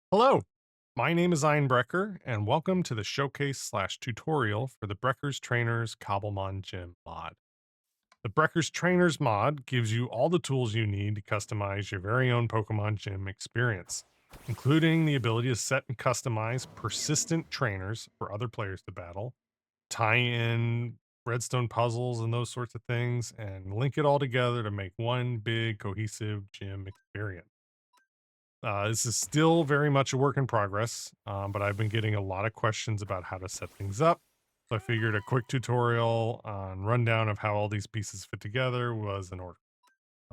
Hello, my name is Brecher, and welcome to the showcase/tutorial for the Brecher's Trainers Cobblemon Gym mod. The Brecher's Trainers mod gives you all the tools you need to customize your very own Pokemon Gym experience, including the ability to set and customize persistent trainers for other players to battle, tie in redstone puzzles and those sorts of things, and link it all together to make one big cohesive gym experience. This is still very much a work in progress, but I've been getting a lot of questions about how to set things up. So I figured a quick tutorial on rundown of how all these pieces fit together was in order.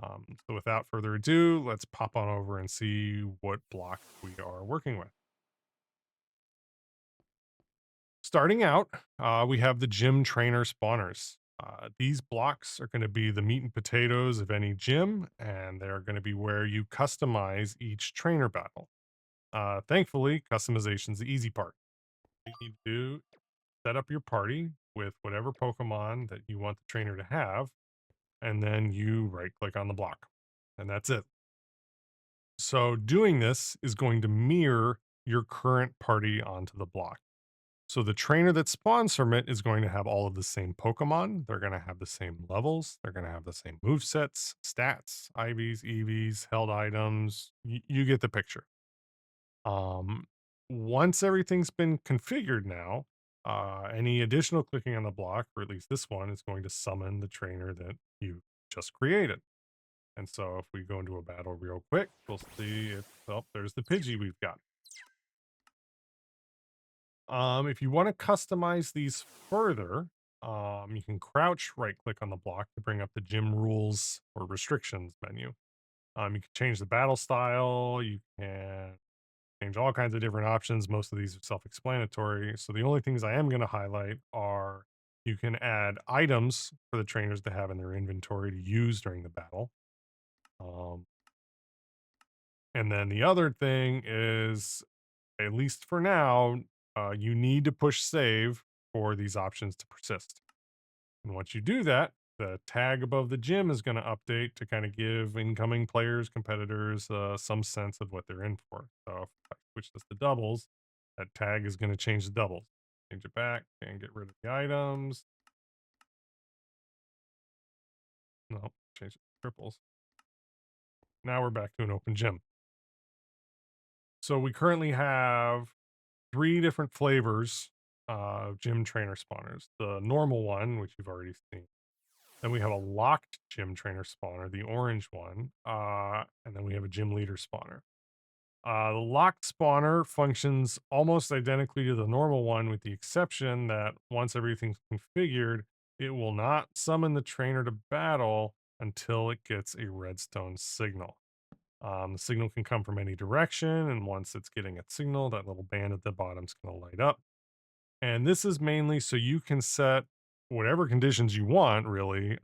So without further ado, let's pop on over and see what block we are working with. Starting out, we have the gym trainer spawners. These blocks are going to be the meat and potatoes of any gym, and they're going to be where you customize each trainer battle. Thankfully, customization's the easy part. You need to set up your party with whatever Pokemon that you want the trainer to have, and then you right click on the block, and that's it. So, doing this is going to mirror your current party onto the block. So, the trainer that spawns from it is going to have all of the same Pokemon. They're going to have the same levels. They're going to have the same move sets, stats, IVs, EVs, held items. You get the picture. Um, Once everything's been configured now, any additional clicking on the block, or at least this one, is going to summon the trainer that you just created. And so if we go into a battle real quick, we'll see if, oh, there's the Pidgey we've got. If you want to customize these further, you can crouch right click on the block to bring up the gym rules or restrictions menu. You can change the battle style. You can change all kinds of different options. Most of these are self-explanatory. So the only things I am going to highlight are you can add items for the trainers to have in their inventory to use during the battle. Um, and then the other thing is, at least for now, you need to push save for these options to persist. And once you do that, the tag above the gym is going to update to kind of give incoming players, competitors, some sense of what they're in for. So if I switch this to doubles, that tag is going to change the doubles. Change it back and get rid of the items. No, change it to triples. Now we're back to an open gym. So we currently have three different flavors of gym trainer spawners. The normal one, which you've already seen. Then we have a locked gym trainer spawner, the orange one, and then we have a gym leader spawner. The locked spawner functions almost identically to the normal one, with the exception that once everything's configured, it will not summon the trainer to battle until it gets a redstone signal. The signal can come from any direction, and once it's getting a signal, that little band at the bottom is going to light up. And this is mainly so you can set whatever conditions you want, really,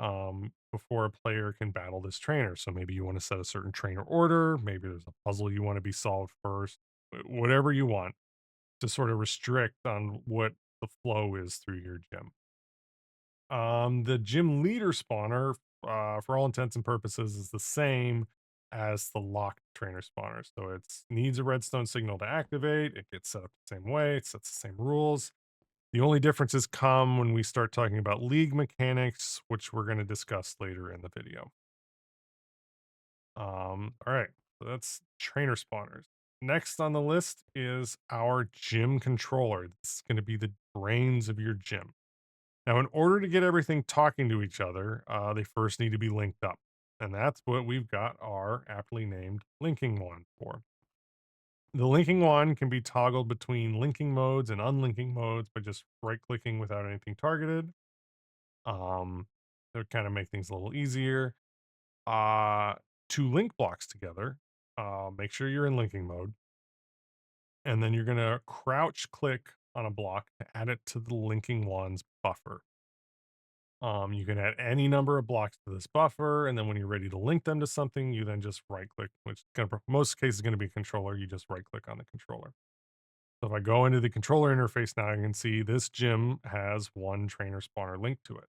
before a player can battle this trainer. So maybe you want to set a certain trainer order, maybe there's a puzzle you want to be solved first, whatever you want to sort of restrict on what the flow is through your gym. The gym leader spawner, for all intents and purposes, is the same as the locked trainer spawner. So it needs a redstone signal to activate. It gets set up the same way. It sets the same rules. The only differences come when we start talking about league mechanics, which we're going to discuss later in the video. All right, so that's trainer spawners. Next on the list is our gym controller. This is going to be the brains of your gym. Now, in order to get everything talking to each other, they first need to be linked up. And that's what we've got our aptly named linking one for. The linking one can be toggled between linking modes and unlinking modes by just right clicking without anything targeted. Um, that would kind of make things a little easier. Uh, to link blocks together, make sure you're in linking mode, and then you're going to crouch click on a block to add it to the linking one's buffer. You can add any number of blocks to this buffer, and then when you're ready to link them to something, you then just right click, which most cases is going to be a controller. You just right click on the controller. So if I go into the controller interface now, I can see this gym has one trainer spawner linked to it.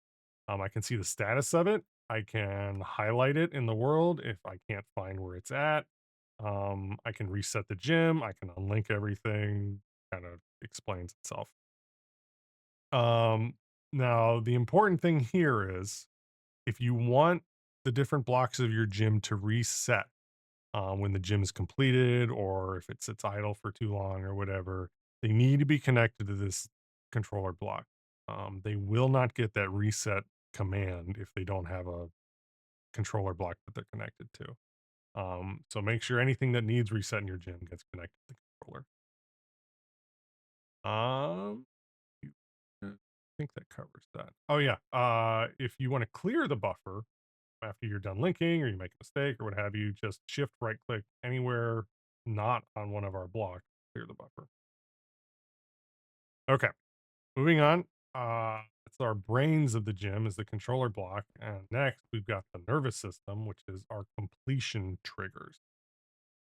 I can see the status of it. I can highlight it in the world if I can't find where it's at. I can reset the gym. I can unlink everything. Kind of explains itself. Um, Now the important thing here is if you want the different blocks of your gym to reset when the gym is completed, or if it sits idle for too long or whatever, they need to be connected to this controller block. They will not get that reset command if they don't have a controller block that they're connected to. So make sure anything that needs reset in your gym gets connected to the controller. Um, I think that covers that. Oh yeah. If you want to clear the buffer after you're done linking or you make a mistake or what have you, just shift right click anywhere not on one of our blocks, clear the buffer. Okay, moving on. It's our brains of the gym is the controller block. And next we've got the nervous system, which is our completion triggers.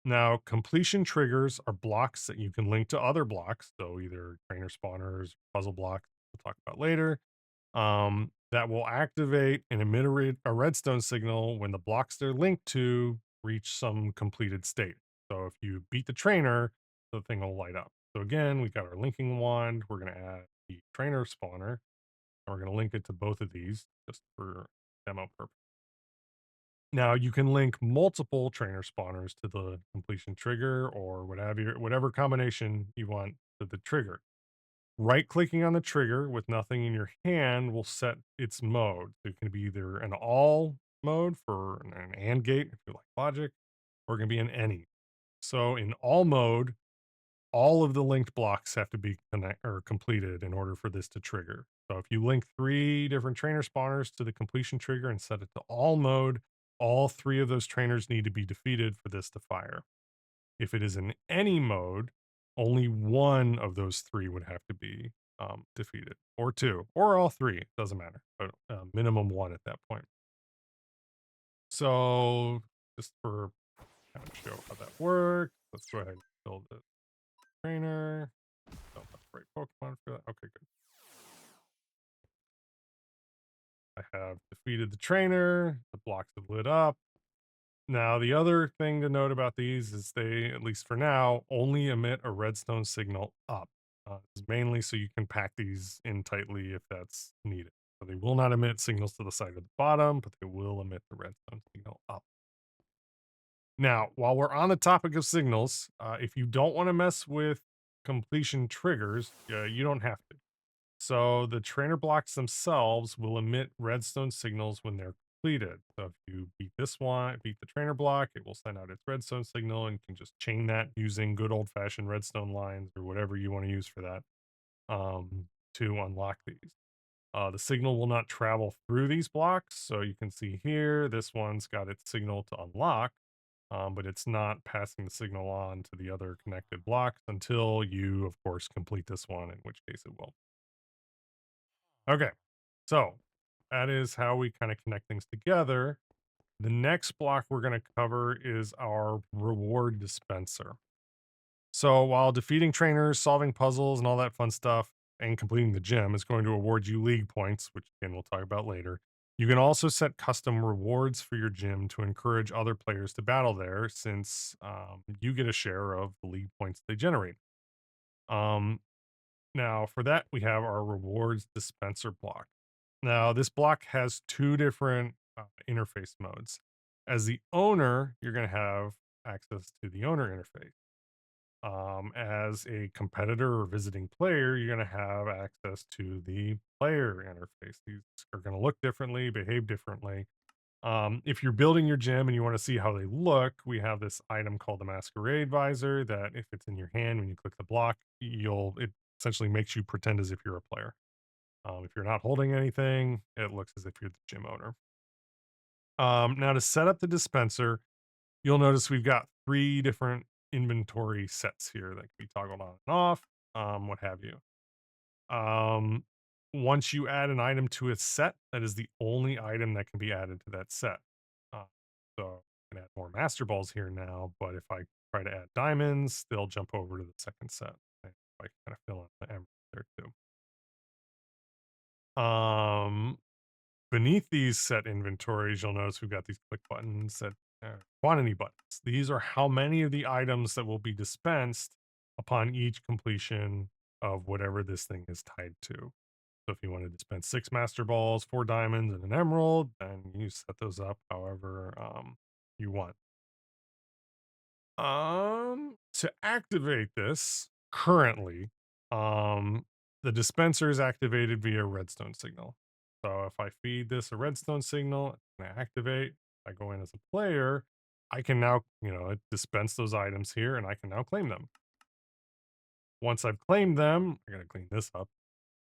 Now, completion triggers are blocks that you can link to other blocks. So either trainer spawners, puzzle blocks, we'll talk about later, that will activate and emit a redstone signal when the blocks they're linked to reach some completed state. So if you beat the trainer, the thing will light up. So again, we got our linking wand. We're going to add the trainer spawner, and we're going to link it to both of these just for demo purpose. Now you can link multiple trainer spawners to the completion trigger or whatever combination you want to the trigger. Right clicking on the trigger with nothing in your hand will set its mode. So it can be either an all mode for an AND gate if you like logic, or it can be an any. So in all mode, all of the linked blocks have to be completed in order for this to trigger. So if you link 3 different trainer spawners to the completion trigger and set it to all mode, all 3 of those trainers need to be defeated for this to fire. If it is in any mode, only one of those 3 would have to be defeated, or 2, or all 3. It doesn't matter, but minimum 1 at that point. So just for kind of show how that works, let's go ahead and build the trainer. Don't have the right Pokemon for that. Okay, good. I have defeated the trainer. The blocks have lit up. Now, the other thing to note about these is they, at least for now, only emit a redstone signal up. It's mainly so you can pack these in tightly if that's needed. So they will not emit signals to the side or the bottom, but they will emit the redstone signal up. Now, while we're on the topic of signals, if you don't want to mess with completion triggers, you don't have to. So the trainer blocks themselves will emit redstone signals when they're completed. So if you beat this one, beat the trainer block, it will send out its redstone signal and you can just chain that using good old fashioned redstone lines or whatever you want to use for that to unlock these. The signal will not travel through these blocks. So you can see here, this one's got its signal to unlock, but it's not passing the signal on to the other connected blocks until you, of course, complete this one, in which case it will. Okay. So that is how we kind of connect things together. The next block we're going to cover is our reward dispenser. So while defeating trainers, solving puzzles, and all that fun stuff, and completing the gym is going to award you league points, which again we'll talk about later, you can also set custom rewards for your gym to encourage other players to battle there, since you get a share of the league points they generate. Um, Now, for that, we have our rewards dispenser block. Now, this block has 2 different interface modes. As the owner, you're going to have access to the owner interface. As a competitor or visiting player, you're going to have access to the player interface. These are going to look differently, behave differently. If you're building your gym and you want to see how they look, we have this item called the Masquerade Visor that if it's in your hand, when you click the block, it essentially makes you pretend as if you're a player. If you're not holding anything, it looks as if you're the gym owner. Now to set up the dispenser, you'll notice we've got 3 different inventory sets here that can be toggled on and off, what have you. Um, Once you add an item to a set, that is the only item that can be added to that set. Uh, so I can add more master balls here now, but if I try to add diamonds, they'll jump over to the second set. I kind of fill in the emerald there too. Beneath these set inventories, you'll notice we've got these click buttons that Quantity buttons. These are how many of the items that will be dispensed upon each completion of whatever this thing is tied to. So if you want to dispense 6 master balls, 4 diamonds, and an emerald, then you set those up however you want. To activate this currently, the dispenser is activated via redstone signal. So if I feed this a redstone signal, it's gonna activate. I go in as a player, I can now, dispense those items here and I can now claim them. Once I've claimed them, I gotta clean this up.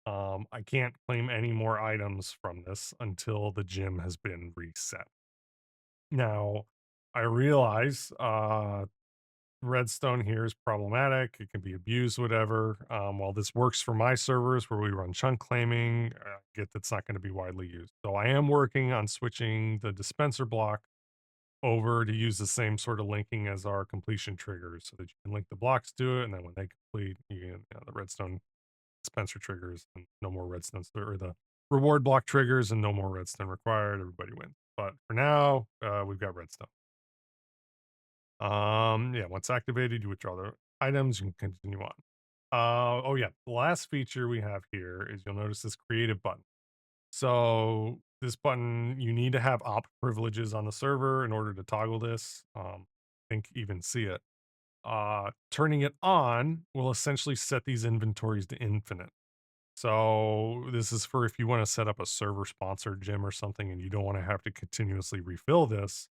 I can't claim any more items from this until the gym has been reset. Now, I realize redstone here is problematic. It can be abused, whatever. While this works for my servers where we run chunk claiming, I get that's not going to be widely used. So I am working on switching the dispenser block over to use the same sort of linking as our completion triggers so that you can link the blocks to it. And then when they complete, you get the redstone dispenser triggers and no more redstone or the reward block triggers and no more redstone required. Everybody wins. But for now, we've got redstone. Yeah, once activated, you withdraw the items, you can continue on. Oh yeah, the last feature we have here is you'll notice this creative button. So this button, you need to have op privileges on the server in order to toggle this. Think even see it. Turning it on will essentially set these inventories to infinite. So this is for if you want to set up a server sponsored gym or something and you don't want to have to continuously refill this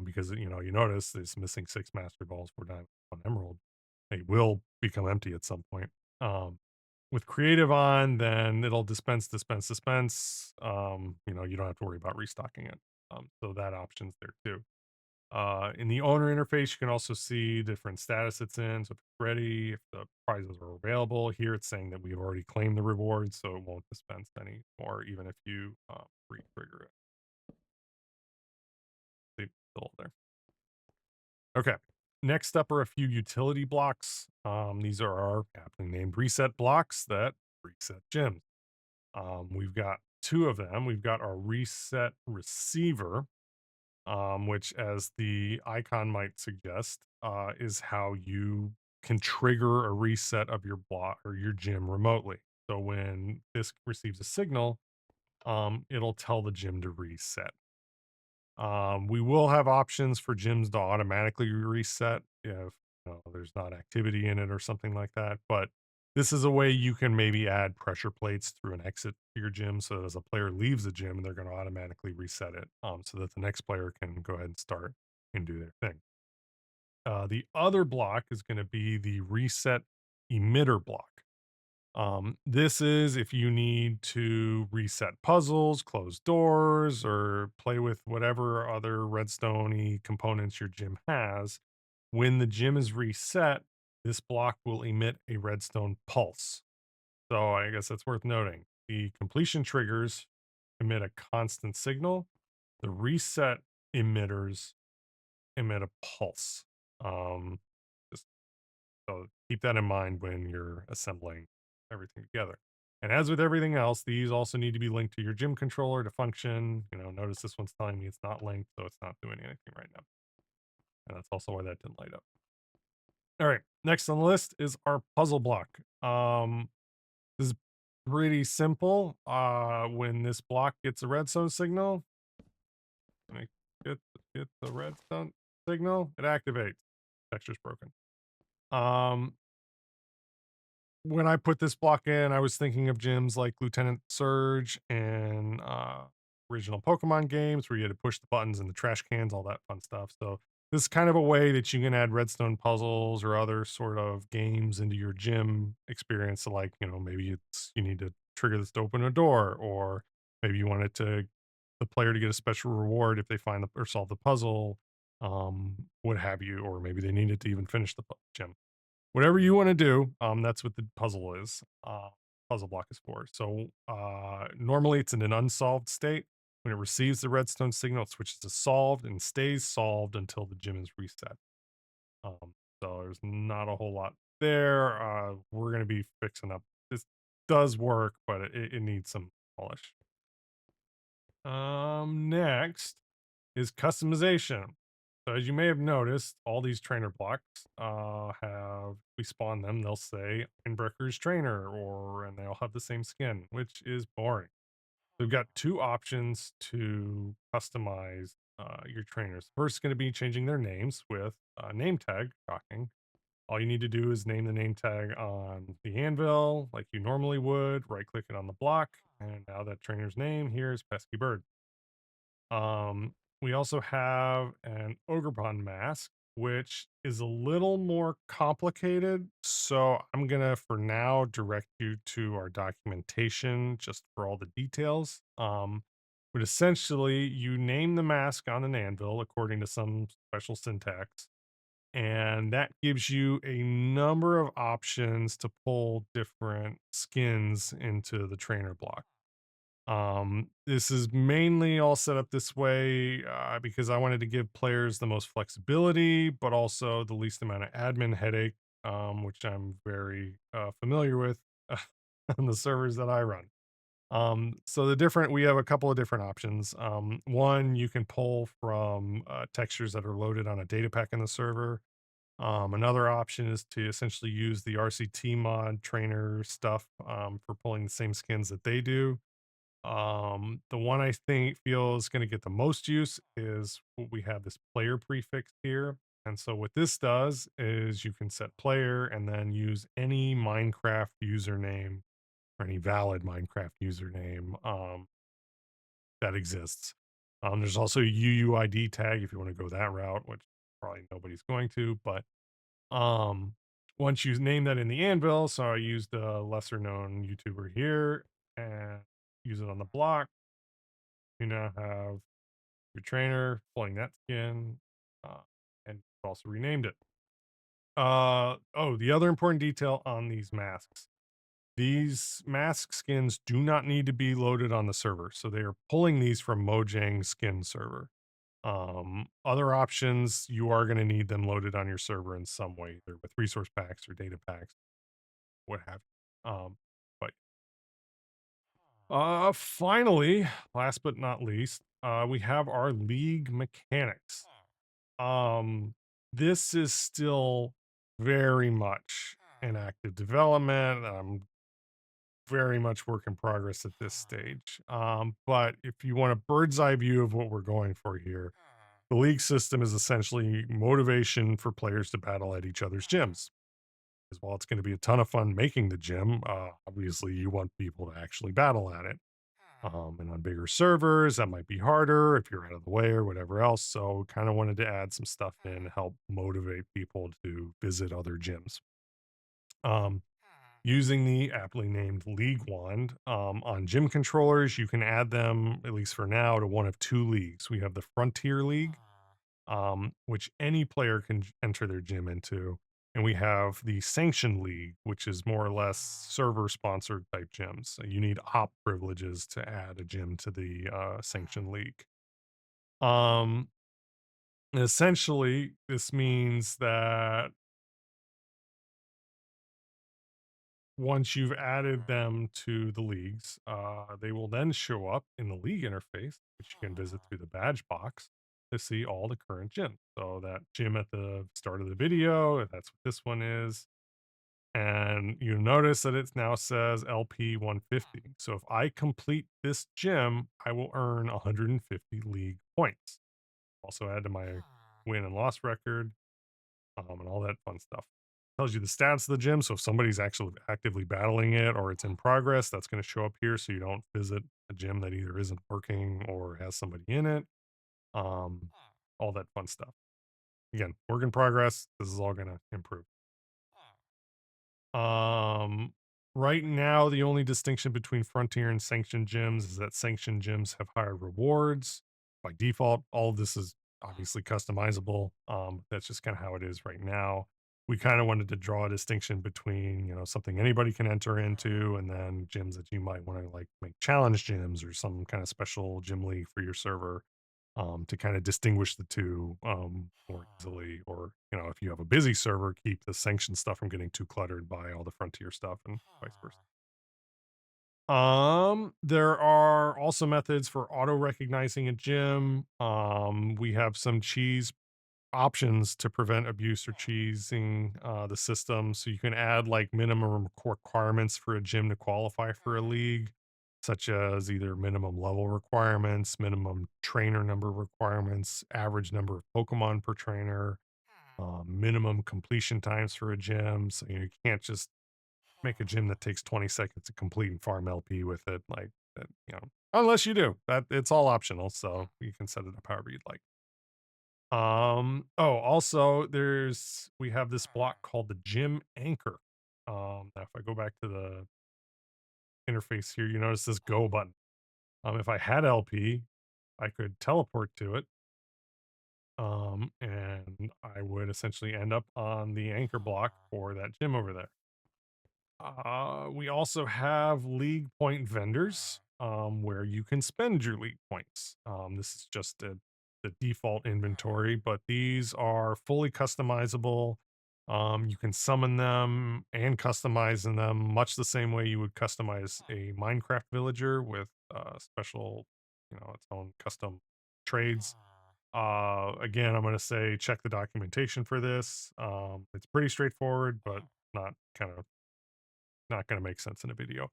because you notice there's missing 6 master balls, 4 diamond, 1 emerald. They will become empty at some point. With creative on, then it'll dispense. You don't have to worry about restocking it. So that option's there too. In the owner interface, you can also see different status it's in. So if it's ready, if the prizes are available. Here it's saying that we've already claimed the reward, so it won't dispense anymore, even if you re-trigger it. See, it's still there. Okay. Next up are a few utility blocks. These are our aptly named reset blocks that reset gyms. We've got 2 of them. We've got our reset receiver, which, as the icon might suggest, is how you can trigger a reset of your block or your gym remotely. So when this receives a signal, it'll tell the gym to reset. We will have options for gyms to automatically reset if there's not activity in it or something like that. But this is a way you can maybe add pressure plates through an exit to your gym so that as a player leaves the gym, they're going to automatically reset it so that the next player can go ahead and start and do their thing. The other block is going to be the reset emitter block. This is if you need to reset puzzles, close doors, or play with whatever other redstone components your gym has. When the gym is reset, this block will emit a redstone pulse. So I guess that's worth noting. The completion triggers emit a constant signal. The reset emitters emit a pulse. Um, just so keep that in mind when you're assembling everything together. And as with everything else, these also need to be linked to your gym controller to function. Notice this one's telling me it's not linked, so it's not doing anything right now. And that's also why that didn't light up. All right, next on the list is our puzzle block. This is pretty simple. When this block gets a redstone signal, let me get the redstone signal, it activates. Texture's broken. Um, when I put this block in, I was thinking of gyms like Lieutenant Surge and original Pokemon games where you had to push the buttons in the trash cans, all that fun stuff. So this is kind of a way that you can add redstone puzzles or other sort of games into your gym experience. So like, maybe you need to trigger this to open a door, or maybe you want the player to get a special reward if they find or solve the puzzle, what have you, or maybe they need it to even finish the gym. Whatever you wanna do, that's what the puzzle is, puzzle block is for. So, normally it's in an unsolved state. When it receives the redstone signal, it switches to solved and stays solved until the gym is reset. So there's not a whole lot there. We're gonna be fixing up this does work, but it needs some polish. Next is customization. So as you may have noticed, all these trainer blocks have we spawn them, they'll say in Brecher's trainer, or and they all have the same skin, which is boring. We've got two options to customize your trainers. First is going to be changing their names with a name tag. Shocking. All you need to do is name the name tag on the anvil like you normally would. Right click it on the block, and now that trainer's name here is Pesky Bird. Um, we also have an Ogrepon mask, which is a little more complicated. So I'm gonna, for now, direct you to our documentation just for all the details. But essentially, you name the mask on an anvil according to some special syntax, and that gives you a number of options to pull different skins into the trainer block. This is mainly all set up this way because I wanted to give players the most flexibility, but also the least amount of admin headache, which I'm very familiar with on the servers that I run. So we have a couple of different options. One, you can pull from textures that are loaded on a data pack in the server. Another option is to essentially use the RCT mod trainer stuff for pulling the same skins that they do. The one I think feels going to get the most use is we have this player prefix here. And so what this does is you can set player and then use any Minecraft username or any valid Minecraft username that exists. There's also a UUID tag if you want to go that route, which probably nobody's going to, but um once you name that in the anvil, so I used a lesser known YouTuber here and use it on the block. You now have your trainer pulling that skin, uh, and you've also renamed it. Oh, the other important detail on these masks. These mask skins do not need to be loaded on the server, so they are pulling these from Mojang skin server. Other options, you are going to need them loaded on your server in some way, either with resource packs or data packs, what have you. But finally, last but not least, we have our league mechanics. Um, this is still very much in active development. Very much work in progress at this stage. But if you want a bird's eye view of what we're going for here, the league system is essentially motivation for players to battle at each other's gyms. As well, it's going to be a ton of fun making the gym. Obviously, you want people to actually battle at it. And on bigger servers, that might be harder if you're out of the way or whatever else. So, kind of wanted to add some stuff in to help motivate people to visit other gyms. Um, Using the aptly named League Wand on gym controllers, you can add them, at least for now, to one of two leagues. We have the Frontier League, which any player can enter their gym into. And we have the Sanction League, which is more or less server sponsored type gyms. So you need op privileges to add a gym to the Sanction League. Um, Essentially, this means that once you've added them to the leagues, they will then show up in the league interface, which you can visit through the badge box to see all the current gyms. So that gym at the start of the video, that's what this one is. And you notice that it now says LP 150. So if I complete this gym, I will earn 150 league points. Also add to my win and loss record, and all that fun stuff. Tells you the stats of the gym. So if somebody's actually actively battling it or it's in progress, that's going to show up here. So you don't visit a gym that either isn't working or has somebody in it. Um, all that fun stuff. Again, work in progress. This is all going to improve. Um, right now, the only distinction between Frontier and Sanctioned gyms is that Sanctioned gyms have higher rewards by default. All of this is obviously customizable. That's just kind of how it is right now. We kind of wanted to draw a distinction between, something anybody can enter into and then gyms that you might want to like make challenge gyms or some kind of special gym league for your server, to kind of distinguish the two more easily. Or, if you have a busy server, keep the sanctioned stuff from getting too cluttered by all the frontier stuff and vice versa. There are also methods for auto recognizing a gym. We have some cheese options to prevent abuse or cheesing the system. So you can add like minimum requirements for a gym to qualify for a league, such as either minimum level requirements, minimum trainer number requirements, average number of Pokemon per trainer, minimum completion times for a gym. So you can't just make a gym that takes 20 seconds to complete and farm LP with it, like that, unless you do that, it's all optional. So you can set it up however you'd like. Oh, also we have this block called the gym anchor. Now if I go back to the interface here, you notice this go button. If I had LP, I could teleport to it. And I would essentially end up on the anchor block for that gym over there. We also have league point vendors, where you can spend your league points. This is just the default inventory, but these are fully customizable. You can summon them and customize them much the same way you would customize a Minecraft villager with special, its own custom trades. Again, I'm going to say check the documentation for this. It's pretty straightforward, but not kind of not going to make sense in a video.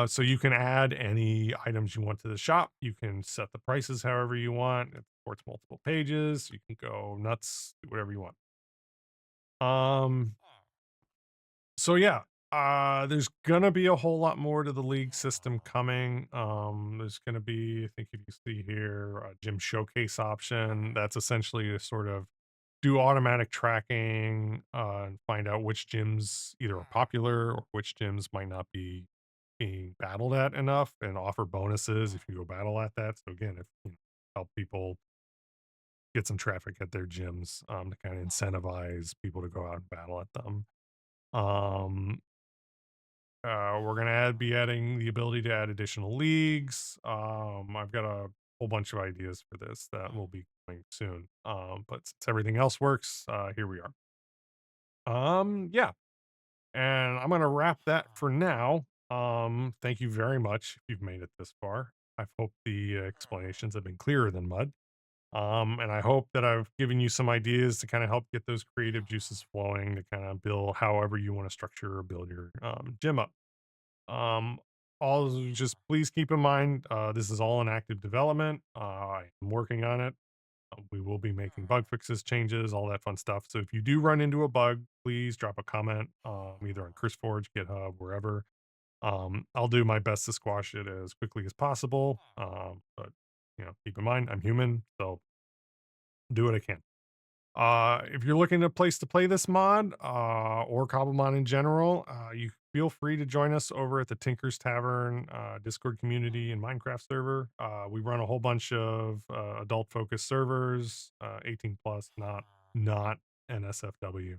So you can add any items you want to the shop. You can set the prices however you want. It supports multiple pages. You can go nuts, do whatever you want. Um, so yeah, there's gonna be a whole lot more to the league system coming. There's gonna be, I think if you see here, a gym showcase option. That's essentially to sort of do automatic tracking and find out which gyms either are popular or which gyms might not be being battled at enough, and offer bonuses if you go battle at that. So again, if help people get some traffic at their gyms, to kind of incentivize people to go out and battle at them. Um, we're gonna be adding the ability to add additional leagues. I've got a whole bunch of ideas for this that will be coming soon. But since everything else works, here we are. Yeah, and I'm gonna wrap that for now. Thank you very much if you've made it this far. I hope the explanations have been clearer than mud. And I hope that I've given you some ideas to kind of help get those creative juices flowing to kind of build however you want to structure or build your gym up. Um, also, just please keep in mind, this is all in active development. I'm working on it. We will be making bug fixes, changes, all that fun stuff. So if you do run into a bug, please drop a comment, either on CurseForge, GitHub, wherever. I'll do my best to squash it as quickly as possible. But keep in mind, I'm human, so do what I can. If you're looking at a place to play this mod, or Cobblemon in general, you feel free to join us over at the Tinker's Tavern Discord community and Minecraft server. We run a whole bunch of adult focused servers, 18 plus, not NSFW.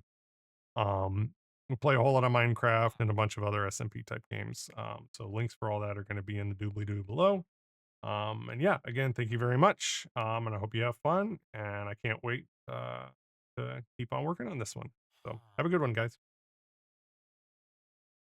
We play a whole lot of Minecraft and a bunch of other SMP type games. So links for all that are going to be in the doobly doo below. And yeah, again, thank you very much. And I hope you have fun. And I can't wait to keep on working on this one. So have a good one, guys.